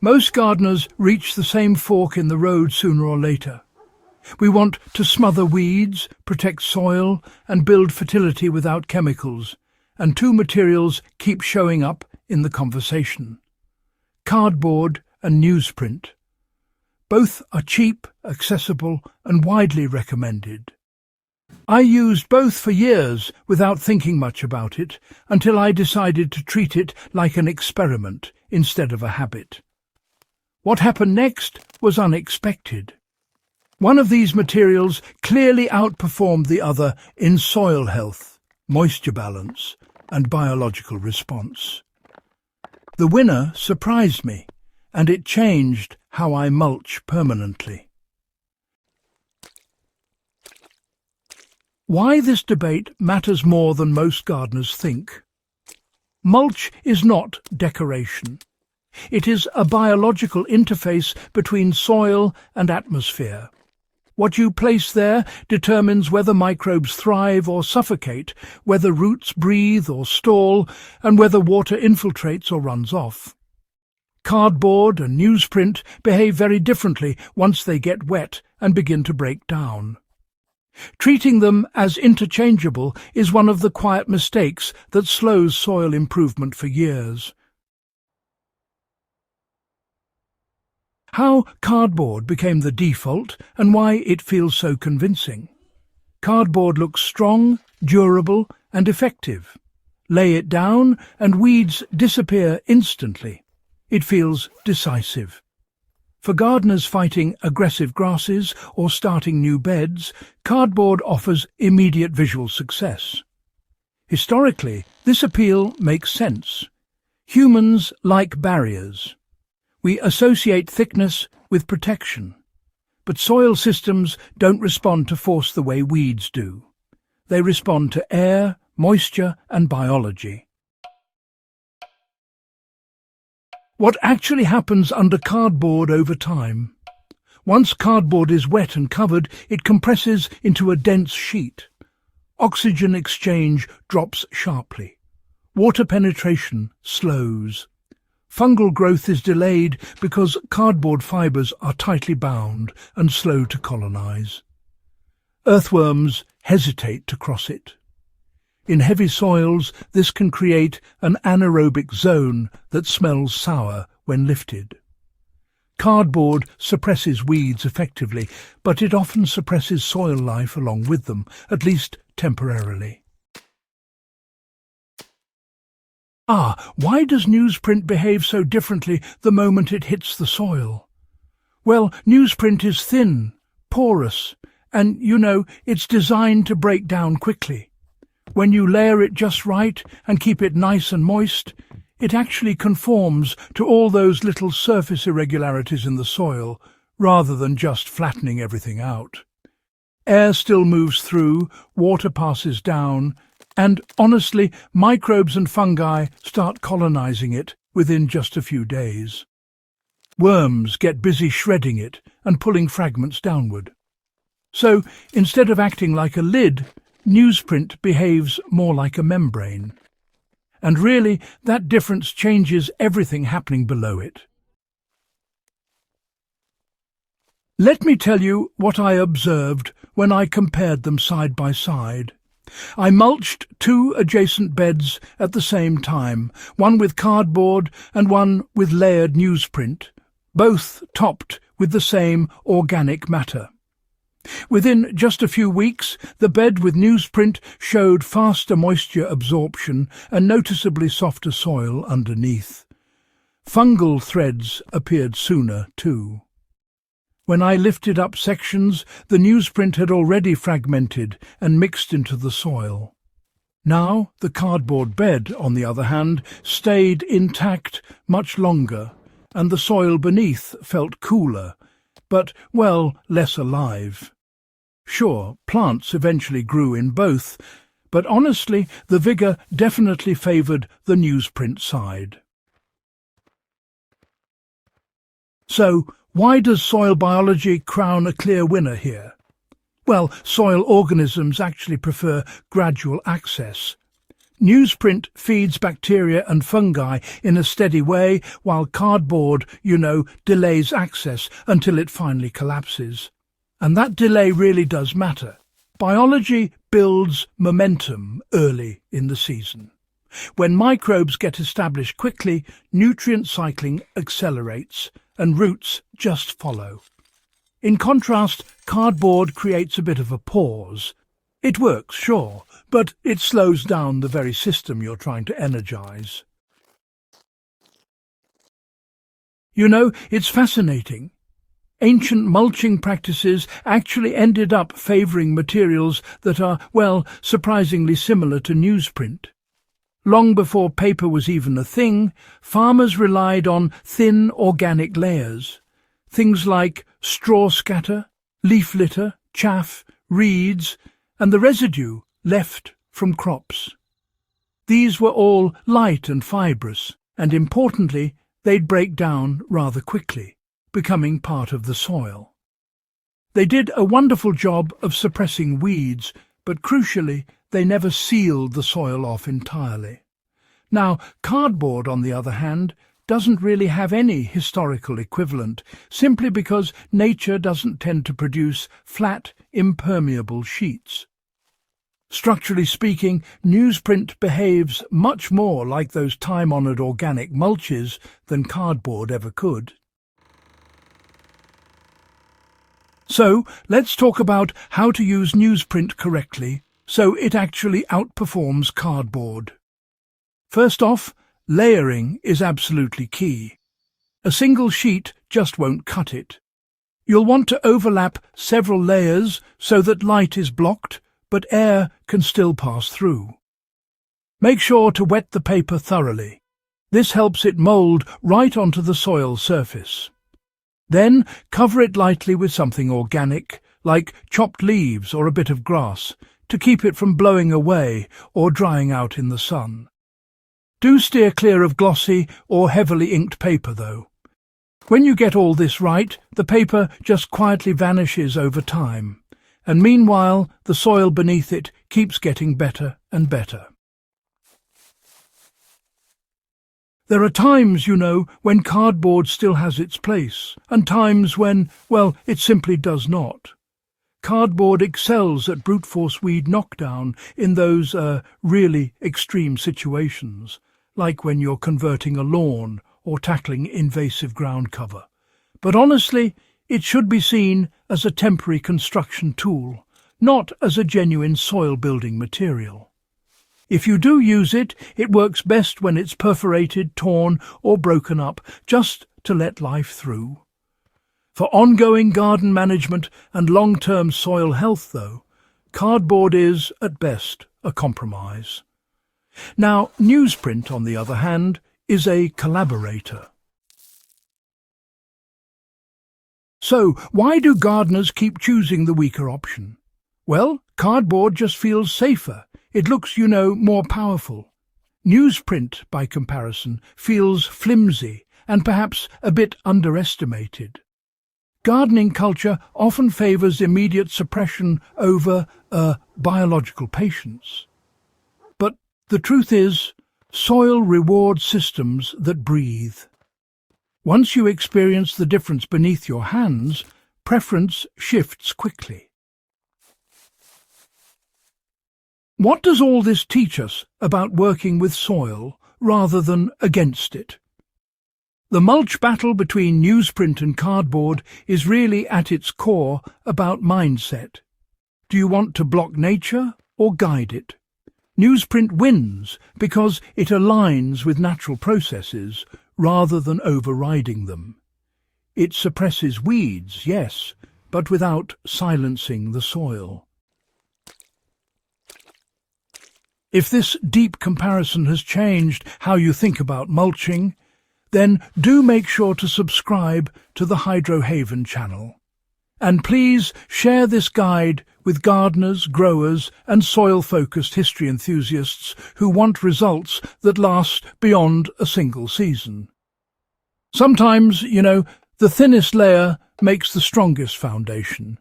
Most gardeners reach the same fork in the road sooner or later. We want to smother weeds, protect soil, and build fertility without chemicals, and two materials keep showing up in the conversation: cardboard and newsprint. Both are cheap, accessible, and widely recommended. I used both for years without thinking much about it, until I decided to treat it like an experiment instead of a habit. What happened next was unexpected. One of these materials clearly outperformed the other in soil health, moisture balance, and biological response. The winner surprised me, and it changed how I mulch permanently. Why this debate matters more than most gardeners think. Mulch is not decoration. It is a biological interface between soil and atmosphere. What you place there determines whether microbes thrive or suffocate, whether roots breathe or stall, and whether water infiltrates or runs off. Cardboard and newsprint behave very differently once they get wet and begin to break down. Treating them as interchangeable is one of the quiet mistakes that slows soil improvement for years. How cardboard became the default and why it feels so convincing. Cardboard looks strong, durable, and effective. Lay it down and weeds disappear instantly. It feels decisive. For gardeners fighting aggressive grasses or starting new beds, cardboard offers immediate visual success. Historically, this appeal makes sense. Humans like barriers. We associate thickness with protection. But soil systems don't respond to force the way weeds do. They respond to air, moisture, and biology. What actually happens under cardboard over time? Once cardboard is wet and covered, it compresses into a dense sheet. Oxygen exchange drops sharply. Water penetration slows. Fungal growth is delayed because cardboard fibres are tightly bound and slow to colonize. Earthworms hesitate to cross it. In heavy soils, this can create an anaerobic zone that smells sour when lifted. Cardboard suppresses weeds effectively, but it often suppresses soil life along with them, at least temporarily. Why does newsprint behave so differently the moment it hits the soil? Well, newsprint is thin, porous, and, it's designed to break down quickly. When you layer it just right and keep it nice and moist, it actually conforms to all those little surface irregularities in the soil, rather than just flattening everything out. Air still moves through, water passes down, and honestly, microbes and fungi start colonizing it within just a few days. Worms get busy shredding it and pulling fragments downward. So, instead of acting like a lid, newsprint behaves more like a membrane. And really, that difference changes everything happening below it. Let me tell you what I observed when I compared them side by side. I mulched two adjacent beds at the same time, one with cardboard and one with layered newsprint, both topped with the same organic matter. Within just a few weeks, the bed with newsprint showed faster moisture absorption and noticeably softer soil underneath. Fungal threads appeared sooner, too. When I lifted up sections, the newsprint had already fragmented and mixed into the soil. Now, the cardboard bed, on the other hand, stayed intact much longer, and the soil beneath felt cooler, but, less alive. Sure, plants eventually grew in both, but honestly, the vigour definitely favoured the newsprint side. So, why does soil biology crown a clear winner here? Well, soil organisms actually prefer gradual access. Newsprint feeds bacteria and fungi in a steady way, while cardboard, delays access until it finally collapses. And that delay really does matter. Biology builds momentum early in the season. When microbes get established quickly, nutrient cycling accelerates, and roots just follow. In contrast, cardboard creates a bit of a pause. It works, sure, but it slows down the very system you're trying to energize. It's fascinating. Ancient mulching practices actually ended up favouring materials that are, surprisingly similar to newsprint. Long before paper was even a thing, farmers relied on thin organic layers. Things like straw scatter, leaf litter, chaff, reeds, and the residue left from crops. These were all light and fibrous, and importantly, they'd break down rather quickly, becoming part of the soil. They did a wonderful job of suppressing weeds, but crucially, they never sealed the soil off entirely. Now, cardboard, on the other hand, doesn't really have any historical equivalent, simply because nature doesn't tend to produce flat, impermeable sheets. Structurally speaking, newsprint behaves much more like those time-honoured organic mulches than cardboard ever could. So, let's talk about how to use newsprint correctly so it actually outperforms cardboard. First off, layering is absolutely key. A single sheet just won't cut it. You'll want to overlap several layers so that light is blocked, but air can still pass through. Make sure to wet the paper thoroughly. This helps it mould right onto the soil surface. Then cover it lightly with something organic, like chopped leaves or a bit of grass, to keep it from blowing away or drying out in the sun. Do steer clear of glossy or heavily inked paper, though. When you get all this right, the paper just quietly vanishes over time, and meanwhile the soil beneath it keeps getting better and better. There are times, when cardboard still has its place, and times when, it simply does not. Cardboard excels at brute force weed knockdown in those really extreme situations, like when you're converting a lawn or tackling invasive ground cover. But honestly, it should be seen as a temporary construction tool, not as a genuine soil-building material. If you do use it, it works best when it's perforated, torn, or broken up, just to let life through. For ongoing garden management and long-term soil health, though, cardboard is, at best, a compromise. Now, newsprint, on the other hand, is a collaborator. So, why do gardeners keep choosing the weaker option? Well, cardboard just feels safer. It looks, more powerful. Newsprint, by comparison, feels flimsy and perhaps a bit underestimated. Gardening culture often favours immediate suppression over biological patience. But the truth is, soil rewards systems that breathe. Once you experience the difference beneath your hands, preference shifts quickly. What does all this teach us about working with soil rather than against it? The mulch battle between newsprint and cardboard is really at its core about mindset. Do you want to block nature or guide it? Newsprint wins because it aligns with natural processes rather than overriding them. It suppresses weeds, yes, but without silencing the soil. If this deep comparison has changed how you think about mulching, then do make sure to subscribe to the Hydro Haven channel. And please share this guide with gardeners, growers, and soil-focused history enthusiasts who want results that last beyond a single season. Sometimes, the thinnest layer makes the strongest foundation.